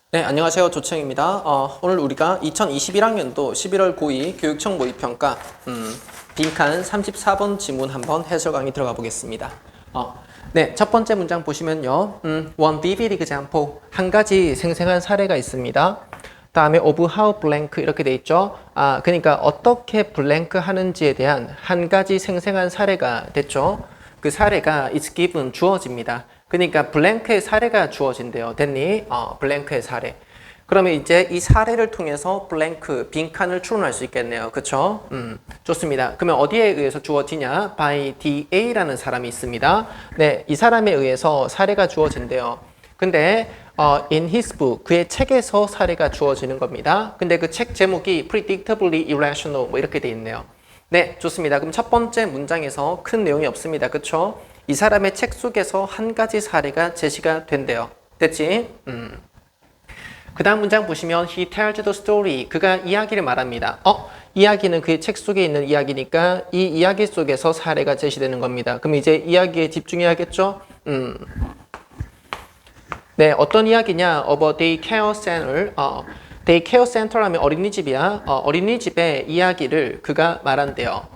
네, 안녕하세요. 조청입니다. 오늘 우리가 2021학년도 11월 고2 교육청 모의평가 빈칸 34번 지문 한번 해설 강의 들어가 보겠습니다. 네, 첫 번째 문장 보시면요. One vivid example, 한 가지 생생한 사례가 있습니다. 다음에 of how blank 이렇게 돼 있죠. 그러니까 어떻게 blank 하는지에 대한 한 가지 생생한 사례가 됐죠. 그 사례가 is given, 주어집니다. 그러니까 블랭크의 사례가 주어진대요. 됐니? 블랭크의 사례. 그러면 이제 이 사례를 통해서 블랭크, 빈칸을 추론할 수 있겠네요. 그쵸? 좋습니다. 그러면 어디에 의해서 주어지냐? by DA라는 사람이 있습니다. 네, 이 사람에 의해서 사례가 주어진대요. 근데 in his book, 그의 책에서 사례가 주어지는 겁니다. 근데 그 책 제목이 predictably irrational 뭐 이렇게 돼 있네요. 네, 좋습니다. 그럼 첫 번째 문장에서 큰 내용이 없습니다. 그쵸? 이 사람의 책 속에서 한 가지 사례가 제시가 된대요. 됐지? 그 다음 문장 보시면 he tells the story. 그가 이야기를 말합니다. 이야기는 그의 책 속에 있는 이야기니까 이 이야기 속에서 사례가 제시되는 겁니다. 그럼 이제 이야기에 집중해야겠죠? 네, 어떤 이야기냐? of a daycare center. daycare center 하면 어린이집이야. 어린이집의 이야기를 그가 말한대요.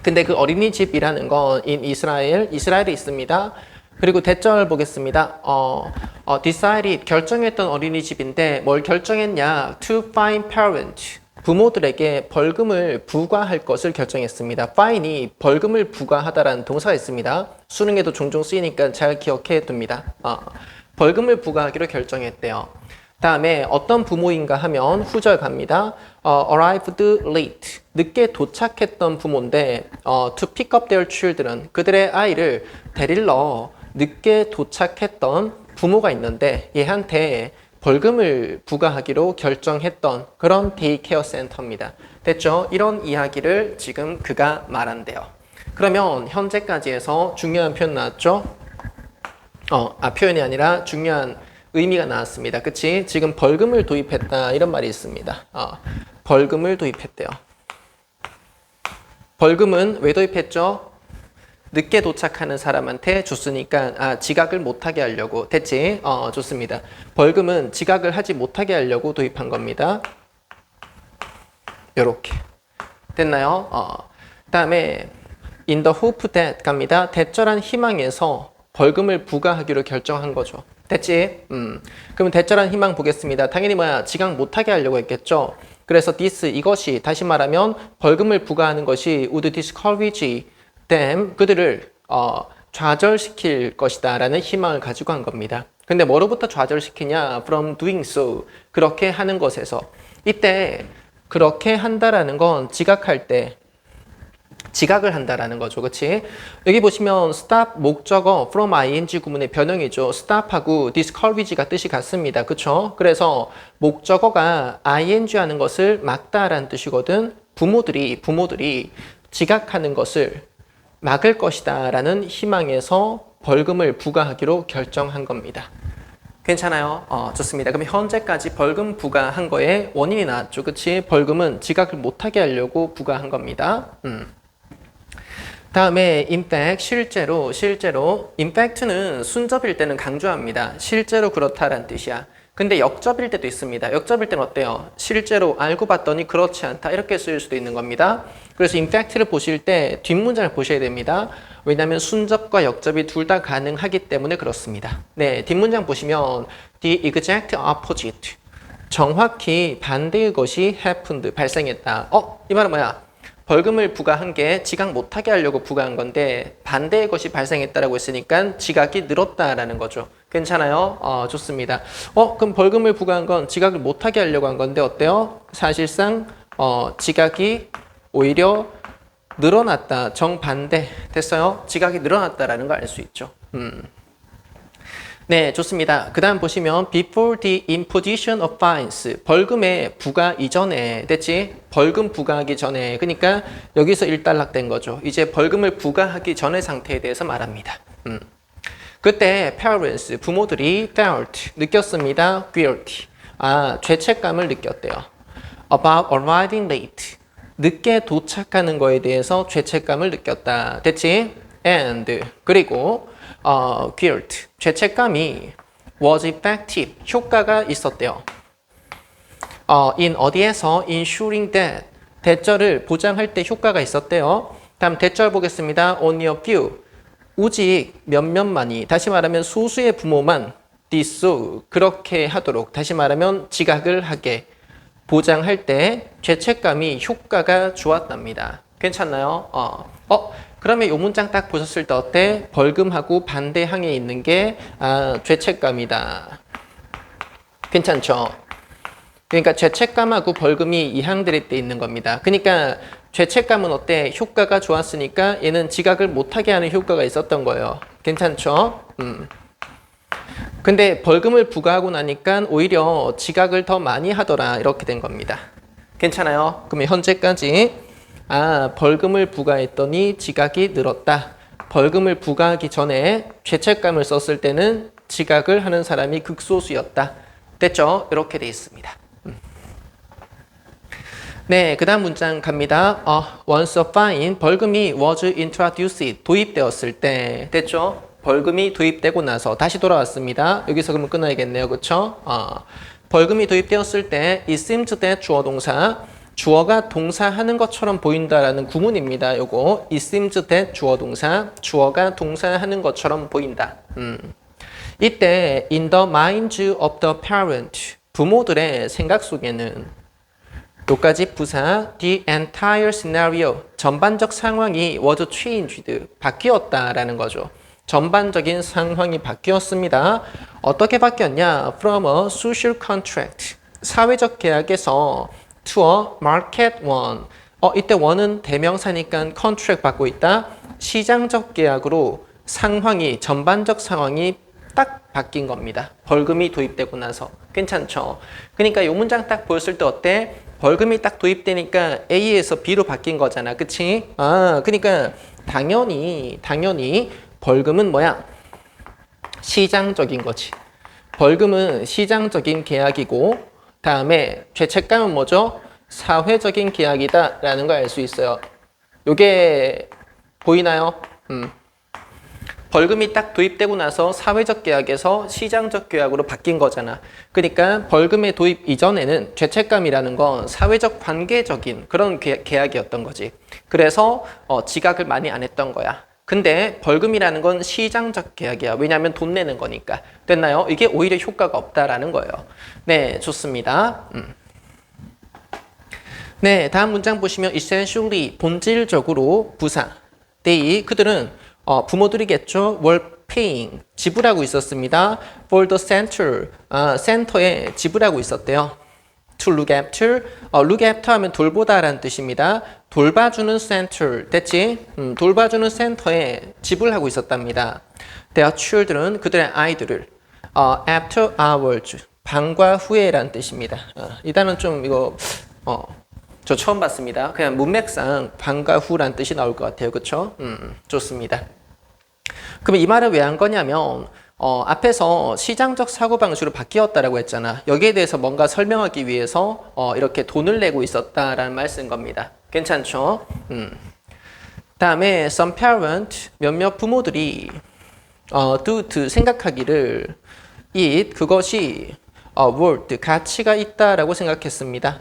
근데 그 어린이집이라는 건 in 이스라엘에 있습니다. 그리고 대절 보겠습니다. decided, 결정했던 어린이집인데 뭘 결정했냐? to fine parent, 부모들에게 벌금을 부과할 것을 결정했습니다. fine이 벌금을 부과하다라는 동사가 있습니다. 수능에도 종종 쓰이니까 잘 기억해 둡니다. 벌금을 부과하기로 결정했대요. 다음에 어떤 부모인가 하면 후절 갑니다. arrived late, 늦게 도착했던 부모인데 to pick up their children, 그들의 아이를 데리러 늦게 도착했던 부모가 있는데 얘한테 벌금을 부과하기로 결정했던 그런 데이케어 센터입니다. 됐죠? 이런 이야기를 지금 그가 말한대요. 그러면 현재까지 해서 중요한 표현 나왔죠? 표현이 아니라 중요한 의미가 나왔습니다. 그치? 지금 벌금을 도입했다 이런 말이 있습니다. 벌금을 도입했대요. 벌금은 왜 도입했죠? 늦게 도착하는 사람한테 줬으니까 지각을 못하게 하려고. 됐지? 좋습니다. 벌금은 지각을 하지 못하게 하려고 도입한 겁니다. 요렇게 됐나요? 다음에 in the hope that 갑니다. 대절한 희망에서 벌금을 부과하기로 결정한 거죠. 됐지? 그러면 대절한 희망 보겠습니다. 당연히 지각 못하게 하려고 했겠죠. 그래서 이것이 다시 말하면 벌금을 부과하는 것이 would discourage them, 그들을 좌절시킬 것이다 라는 희망을 가지고 한 겁니다. 근데 뭐로부터 좌절시키냐? from doing so, 그렇게 하는 것에서. 이때 그렇게 한다라는 건 지각할 때 지각을 한다라는 거죠. 그치? 여기 보시면 stop 목적어 from ing 구문의 변형이죠. stop하고 discourage가 뜻이 같습니다. 그쵸? 그래서 목적어가 ing 하는 것을 막다라는 뜻이거든. 부모들이 지각하는 것을 막을 것이다 라는 희망에서 벌금을 부과하기로 결정한 겁니다. 괜찮아요? 좋습니다. 그럼 현재까지 벌금 부과한 거에 원인이 나왔죠. 그치? 벌금은 지각을 못하게 하려고 부과한 겁니다. 다음에 in fact, 실제로 in fact는 순접일 때는 강조합니다. 실제로 그렇다라는 뜻이야. 근데 역접일 때도 있습니다. 역접일 때는 어때요? 실제로 알고 봤더니 그렇지 않다 이렇게 쓰일 수도 있는 겁니다. 그래서 in fact를 보실 때 뒷문장을 보셔야 됩니다. 왜냐하면 순접과 역접이 둘 다 가능하기 때문에 그렇습니다. 네, 뒷문장 보시면 the exact opposite, 정확히 반대의 것이 happened, 발생했다. 이 말은 뭐야? 벌금을 부과한 게 지각 못하게 하려고 부과한 건데 반대의 것이 발생했다라고 했으니까 지각이 늘었다라는 거죠. 괜찮아요? 좋습니다. 그럼 벌금을 부과한 건 지각을 못하게 하려고 한 건데 어때요? 사실상 지각이 오히려 늘어났다. 정반대 됐어요? 지각이 늘어났다라는 걸 알 수 있죠. 네, 좋습니다. 그 다음 보시면 before the imposition of fines, 벌금의 부과 이전에, 됐지? 벌금 부과하기 전에, 그러니까 여기서 일단락된 거죠. 이제 벌금을 부과하기 전의 상태에 대해서 말합니다. 그때 parents, 부모들이 felt, 느꼈습니다. guilty, 죄책감을 느꼈대요. about arriving late, 늦게 도착하는 거에 대해서 죄책감을 느꼈다. 됐지? and, 그리고 guilt, 죄책감이 was effective. 효과가 있었대요. in 어디에서 ensuring that 대절을 보장할 때 효과가 있었대요. 다음 대절 보겠습니다. only a few. 오직 몇몇만이, 다시 말하면 소수의 부모만 did so. 그렇게 하도록, 다시 말하면 지각을 하게 보장할 때 죄책감이 효과가 좋았답니다. 괜찮나요? 그러면 이 문장 딱 보셨을 때 어때? 벌금하고 반대항에 있는 게 죄책감이다. 괜찮죠? 그러니까 죄책감하고 벌금이 이항될 때 있는 겁니다. 그러니까 죄책감은 어때? 효과가 좋았으니까 얘는 지각을 못하게 하는 효과가 있었던 거예요. 괜찮죠? 근데 벌금을 부과하고 나니까 오히려 지각을 더 많이 하더라. 이렇게 된 겁니다. 괜찮아요? 그러면 현재까지 벌금을 부과했더니 지각이 늘었다. 벌금을 부과하기 전에 죄책감을 썼을 때는 지각을 하는 사람이 극소수였다. 됐죠? 이렇게 돼 있습니다. 네, 그 다음 문장 갑니다. once a fine, 벌금이 was introduced, 도입되었을 때. 됐죠? 벌금이 도입되고 나서 다시 돌아왔습니다. 여기서 그러면 끊어야겠네요. 그쵸? 벌금이 도입되었을 때 it seems that 주어 동사, 주어가 동사하는 것처럼 보인다라는 구문입니다. 요거 it seems that 주어 동사, 주어가 동사하는 것처럼 보인다. 이때 in the minds of the parent, 부모들의 생각 속에는 요까지 부사 the entire scenario, 전반적 상황이 was changed, 바뀌었다라는 거죠. 전반적인 상황이 바뀌었습니다. 어떻게 바뀌었냐? From a social contract, 사회적 계약에서 to a market one. 이때 one은 대명사니까 contract 받고 있다. 시장적 계약으로 상황이, 전반적 상황이 딱 바뀐 겁니다. 벌금이 도입되고 나서. 괜찮죠? 그러니까 이 문장 딱 보였을 때 어때? 벌금이 딱 도입되니까 A에서 B로 바뀐 거잖아. 그치? 그러니까 당연히 벌금은 뭐야? 시장적인 거지. 벌금은 시장적인 계약이고, 다음에 죄책감은 뭐죠? 사회적인 계약이다 라는 걸 알 수 있어요. 요게 보이나요? 벌금이 딱 도입되고 나서 사회적 계약에서 시장적 계약으로 바뀐 거잖아. 그러니까 벌금의 도입 이전에는 죄책감이라는 건 사회적 관계적인 그런 계약이었던 거지. 그래서 지각을 많이 안 했던 거야. 근데 벌금이라는 건 시장적 계약이야. 왜냐하면 돈 내는 거니까. 됐나요? 이게 오히려 효과가 없다라는 거예요. 네, 좋습니다. 네, 다음 문장 보시면 essentially, 본질적으로 부사. they, 그들은 부모들이겠죠. were paying, 지불하고 있었습니다. for the center, 센터에 지불하고 있었대요. to look after, look after 하면 돌보다 라는 뜻입니다. 돌봐주는 center, 됐지? 돌봐주는 센터에 지불하고 있었답니다. their children, 그들의 아이들을 after hours, 방과 후에 라는 뜻입니다. 이 단어는 좀 이거 저 처음 봤습니다. 그냥 문맥상 방과 후라는 뜻이 나올 것 같아요. 그쵸? 좋습니다. 그럼 이 말을 왜 한 거냐면 앞에서 시장적 사고방식으로 바뀌었다라고 했잖아. 여기에 대해서 뭔가 설명하기 위해서 이렇게 돈을 내고 있었다라는 말 쓴 겁니다. 괜찮죠? 다음에 some parent, 몇몇 부모들이 do 생각하기를 it, 그것이 worth, 가치가 있다라고 생각했습니다.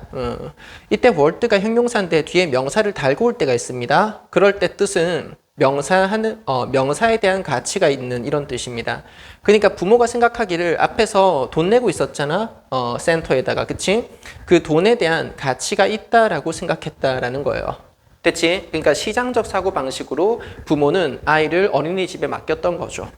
이때 worth가 형용사인데 뒤에 명사를 달고 올 때가 있습니다. 그럴 때 뜻은 명사에 대한 가치가 있는 이런 뜻입니다. 그러니까 부모가 생각하기를 앞에서 돈 내고 있었잖아. 센터에다가, 그치? 그 돈에 대한 가치가 있다라고 생각했다라는 거예요. 됐지? 그러니까 시장적 사고 방식으로 부모는 아이를 어린이집에 맡겼던 거죠.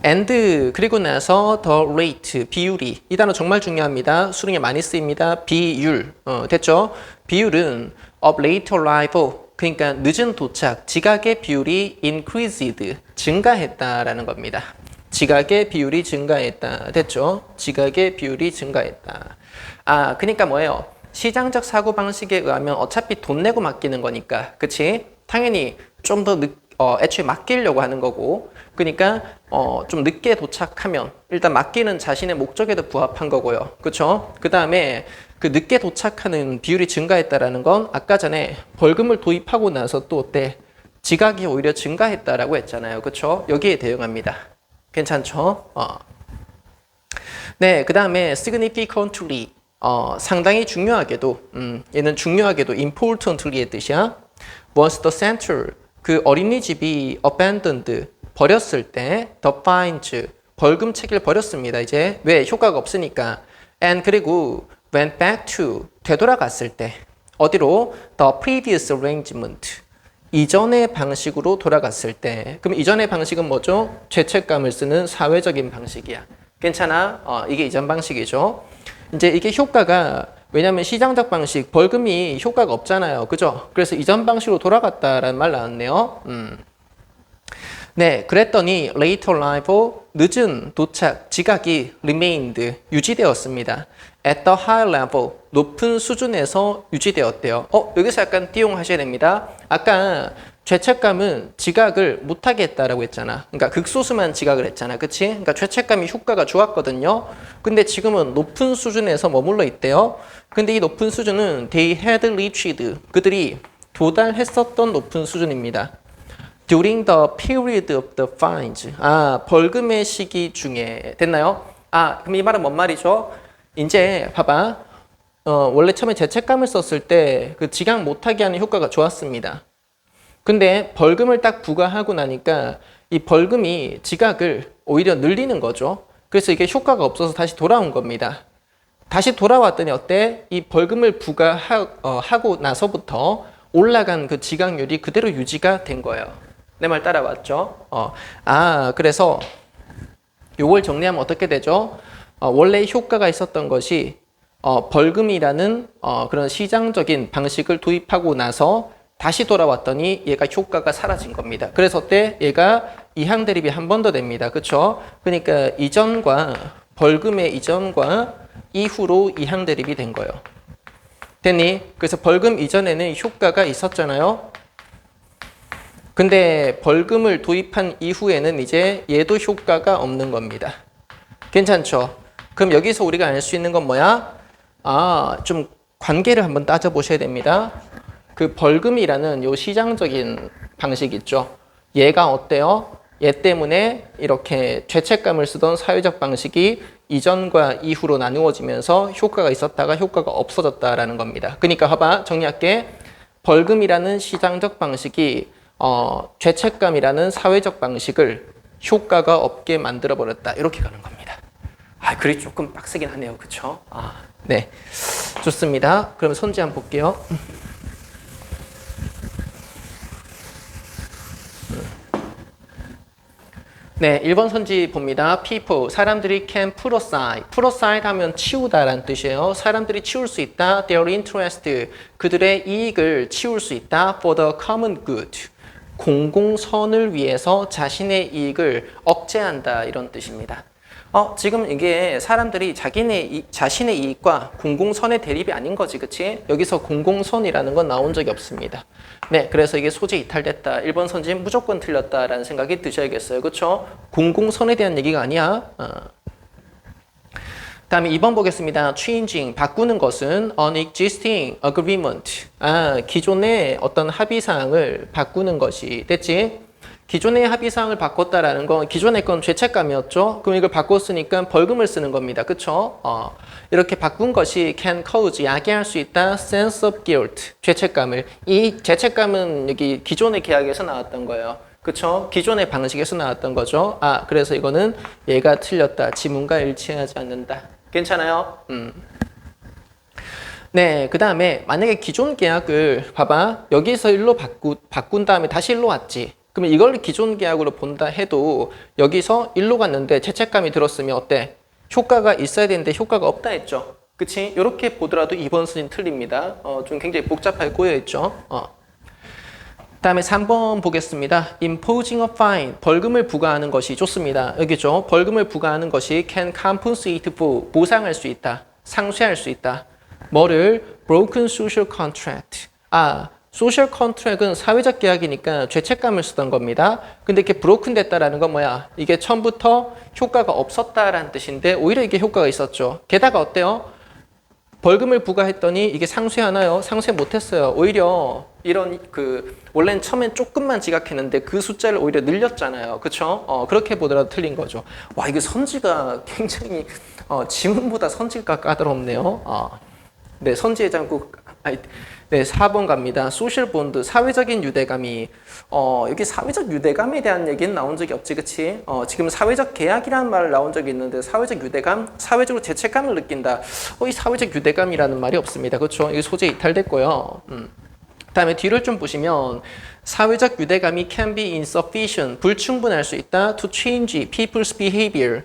and 그리고 나서 the rate, 비율이, 이 단어 정말 중요합니다. 수능에 많이 쓰입니다. 비율, 됐죠? 비율은 of late arrival, 그러니까 늦은 도착, 지각의 비율이 increased, 증가했다라는 겁니다. 지각의 비율이 증가했다. 됐죠? 지각의 비율이 증가했다. 그러니까 뭐예요? 시장적 사고방식에 의하면 어차피 돈 내고 맡기는 거니까, 그치? 당연히 좀 더 애초에 맡기려고 하는 거고, 그러니까 좀 늦게 도착하면 일단 맡기는 자신의 목적에도 부합한 거고요. 그쵸? 그 다음에 그 늦게 도착하는 비율이 증가했다라는 건 아까 전에 벌금을 도입하고 나서 또 어때? 지각이 오히려 증가했다라고 했잖아요. 그쵸? 여기에 대응합니다. 괜찮죠? 네, 그 다음에 significantly. 상당히 중요하게도, 얘는 중요하게도 importantly의 뜻이야. Was the center. 그 어린이집이 abandoned. 버렸을 때, the fines. 벌금 체계를 버렸습니다. 이제 왜 효과가 없으니까. And 그리고 went back to. 되돌아갔을 때. 어디로? The previous arrangement. 이전의 방식으로 돌아갔을 때. 그럼 이전의 방식은 뭐죠? 죄책감을 쓰는 사회적인 방식이야. 괜찮아? 이게 이전 방식이죠. 이제 이게 효과가 왜냐하면 시장적 방식 벌금이 효과가 없잖아요. 그죠? 그래서 이전 방식으로 돌아갔다라는 말 나왔네요. 네, 그랬더니 later arrival 늦은 도착 지각이 remained 유지되었습니다. at the high level 높은 수준에서 유지되었대요. 여기서 약간 띄용하셔야 됩니다. 아까 죄책감은 지각을 못하게 했다라고 했잖아. 그러니까 극소수만 지각을 했잖아. 그치? 그러니까 죄책감이 효과가 좋았거든요. 근데 지금은 높은 수준에서 머물러 있대요. 근데 이 높은 수준은 they had reached 그들이 도달했었던 높은 수준입니다. During the period of the fines. 벌금의 시기 중에 됐나요? 그럼 이 말은 뭔 말이죠? 이제 봐봐. 원래 처음에 죄책감을 썼을 때 그 지각 못하게 하는 효과가 좋았습니다. 근데 벌금을 딱 부과하고 나니까 이 벌금이 지각을 오히려 늘리는 거죠. 그래서 이게 효과가 없어서 다시 돌아온 겁니다. 다시 돌아왔더니 어때? 이 벌금을 부과하고 나서부터 올라간 그 지각률이 그대로 유지가 된 거예요. 내 말 따라왔죠? 그래서 요걸 정리하면 어떻게 되죠? 원래 효과가 있었던 것이 벌금이라는 그런 시장적인 방식을 도입하고 나서 다시 돌아왔더니 얘가 효과가 사라진 겁니다. 그래서 어때? 얘가 이항 대립이 한 번 더 됩니다. 그쵸? 그러니까 이전과 벌금의 이전과 이후로 이항 대립이 된 거예요. 됐니? 그래서 벌금 이전에는 효과가 있었잖아요. 근데 벌금을 도입한 이후에는 이제 얘도 효과가 없는 겁니다. 괜찮죠? 그럼 여기서 우리가 알 수 있는 건 뭐야? 좀 관계를 한번 따져보셔야 됩니다. 그 벌금이라는 요 시장적인 방식 있죠. 얘가 어때요? 얘 때문에 이렇게 죄책감을 쓰던 사회적 방식이 이전과 이후로 나누어지면서 효과가 있었다가 효과가 없어졌다라는 겁니다. 그러니까 봐봐, 정리할게. 벌금이라는 시장적 방식이 죄책감이라는 사회적 방식을 효과가 없게 만들어버렸다. 이렇게 가는 겁니다. 글이 조금 빡세긴 하네요. 그쵸? 네. 좋습니다. 그럼 손지 한번 볼게요. 네, 1번 선지 봅니다. People, 사람들이 can put aside. put aside 하면 치우다라는 뜻이에요. 사람들이 치울 수 있다. Their interest, 그들의 이익을 치울 수 있다. For the common good, 공공선을 위해서 자신의 이익을 억제한다. 이런 뜻입니다. 지금 이게 사람들이 자신의 이익과 공공선의 대립이 아닌 거지, 그치? 여기서 공공선이라는 건 나온 적이 없습니다. 네, 그래서 이게 소재 이탈됐다. 1번 선지 무조건 틀렸다라는 생각이 드셔야겠어요. 그쵸? 공공선에 대한 얘기가 아니야. 다음에 2번 보겠습니다. Changing, 바꾸는 것은 an existing agreement. 기존의 어떤 합의사항을 바꾸는 것이 됐지? 기존의 합의사항을 바꿨다라는 건 기존의 건 죄책감이었죠. 그럼 이걸 바꿨으니까 벌금을 쓰는 겁니다. 그쵸? 이렇게 바꾼 것이 can cause, 야기할 수 있다. sense of guilt, 죄책감을. 이 죄책감은 여기 기존의 계약에서 나왔던 거예요. 그쵸? 기존의 방식에서 나왔던 거죠. 그래서 이거는 얘가 틀렸다. 지문과 일치하지 않는다. 괜찮아요? 네, 그 다음에 만약에 기존 계약을 봐봐. 여기서 일로 바꾼 다음에 다시 일로 왔지. 그러면 이걸 기존 계약으로 본다 해도 여기서 일로 갔는데 죄책감이 들었으면 어때? 효과가 있어야 되는데 효과가 없다 했죠. 그치? 이렇게 보더라도 2번 수는 틀립니다. 좀 굉장히 복잡하게 꼬여있죠. 다음에 3번 보겠습니다. Imposing a fine, 벌금을 부과하는 것이 좋습니다. 여기죠. 벌금을 부과하는 것이 can compensate for, 보상할 수 있다. 상쇄할 수 있다. 뭐를? Broken social contract. 소셜 컨트랙은 사회적 계약이니까 죄책감을 쓰던 겁니다. 근데 이렇게 브로큰 됐다라는 건 뭐야? 이게 처음부터 효과가 없었다라는 뜻인데 오히려 이게 효과가 있었죠. 게다가 어때요? 벌금을 부과했더니 이게 상쇄하나요? 상쇄 못했어요. 오히려 이런 원래는 처음엔 조금만 지각했는데 그 숫자를 오히려 늘렸잖아요. 그쵸? 그렇게 보더라도 틀린 거죠. 와, 이거 선지가 굉장히 지문보다 선지가 까다롭네요. 네, 선지의 장국. 네, 4번 갑니다. 소셜 본드, 사회적인 유대감이 여기 사회적 유대감에 대한 얘기는 나온 적이 없지, 그치? 지금 사회적 계약이라는 말 나온 적이 있는데 사회적 유대감, 사회적으로 죄책감을 느낀다. 이 사회적 유대감이라는 말이 없습니다, 그렇죠? 이게 소재 이탈됐고요. 다음에 뒤를 좀 보시면 사회적 유대감이 can be insufficient, 불충분할 수 있다. to change people's behavior,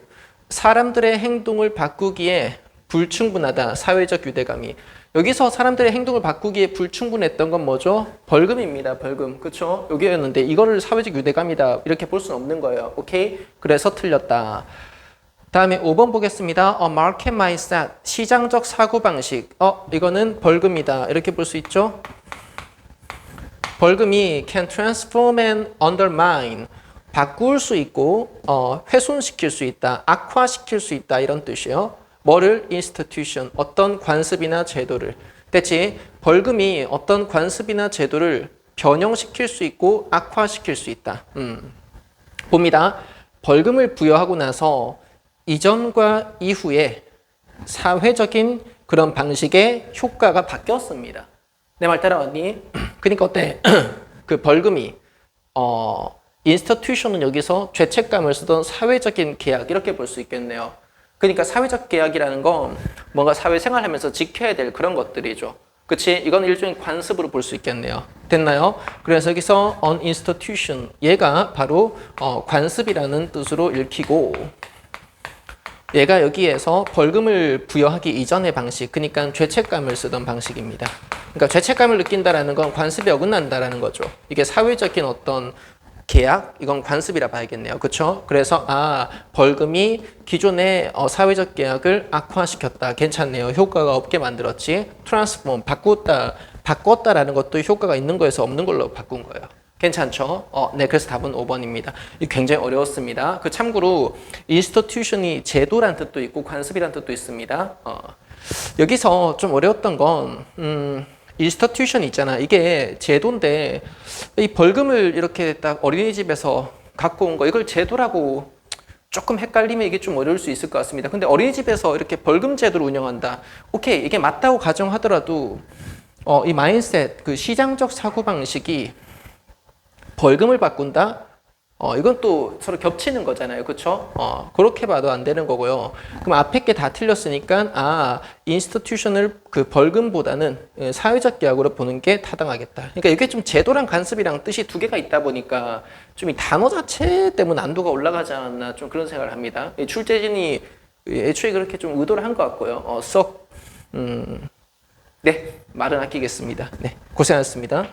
사람들의 행동을 바꾸기에 불충분하다. 사회적 유대감이. 여기서 사람들의 행동을 바꾸기에 불충분했던 건 뭐죠? 벌금입니다. 벌금. 그렇죠? 여기였는데 이거를 사회적 유대감이다 이렇게 볼 수는 없는 거예요. 오케이? 그래서 틀렸다. 다음에 5번 보겠습니다. market mindset, 시장적 사고방식. 이거는 벌금이다. 이렇게 볼 수 있죠? 벌금이 can transform and undermine, 바꿀 수 있고 훼손시킬 수 있다, 악화시킬 수 있다 이런 뜻이에요. 뭐를? institution, 어떤 관습이나 제도를. 됐지? 벌금이 어떤 관습이나 제도를 변형시킬 수 있고 악화시킬 수 있다. 봅니다. 벌금을 부여하고 나서 이전과 이후에 사회적인 그런 방식의 효과가 바뀌었습니다. 내 말 따라왔니? 그러니까 어때? 그 벌금이 institution은 여기서 죄책감을 쓰던 사회적인 계약 이렇게 볼 수 있겠네요. 그러니까 사회적 계약이라는 건 뭔가 사회생활하면서 지켜야 될 그런 것들이죠. 그치? 이건 일종의 관습으로 볼 수 있겠네요. 됐나요? 그래서 여기서 an institution, 얘가 바로 관습이라는 뜻으로 읽히고, 얘가 여기에서 벌금을 부여하기 이전의 방식, 그러니까 죄책감을 쓰던 방식입니다. 그러니까 죄책감을 느낀다라는 건 관습에 어긋난다라는 거죠. 이게 사회적인 어떤 계약, 이건 관습이라 봐야겠네요. 그렇죠? 그래서 벌금이 기존의 사회적 계약을 악화시켰다. 괜찮네요. 효과가 없게 만들었지. 트랜스폼, 바꿨다라는 것도 효과가 있는 거에서 없는 걸로 바꾼 거예요. 괜찮죠? 네, 그래서 답은 5번입니다. 이게 굉장히 어려웠습니다. 참고로 institution이 제도란 뜻도 있고 관습이란 뜻도 있습니다. 여기서 좀 어려웠던 건 institution 있잖아. 이게 제도인데 이 벌금을 이렇게 딱 어린이집에서 갖고 온 거, 이걸 제도라고 조금 헷갈리면 이게 좀 어려울 수 있을 것 같습니다. 근데 어린이집에서 이렇게 벌금 제도를 운영한다. 오케이, 이게 맞다고 가정하더라도 이 마인셋, 그 시장적 사고방식이 벌금을 바꾼다? 이건 또 서로 겹치는 거잖아요. 그쵸? 그렇게 봐도 안 되는 거고요. 그럼 앞에 게 다 틀렸으니까, 인스티튜션을 그 벌금보다는 사회적 계약으로 보는 게 타당하겠다. 그러니까 이게 좀 제도랑 관습이랑 뜻이 두 개가 있다 보니까 좀 이 단어 자체 때문에 난도가 올라가지 않았나 좀 그런 생각을 합니다. 출제진이 애초에 그렇게 좀 의도를 한 것 같고요. 네, 말은 아끼겠습니다. 네, 고생하셨습니다.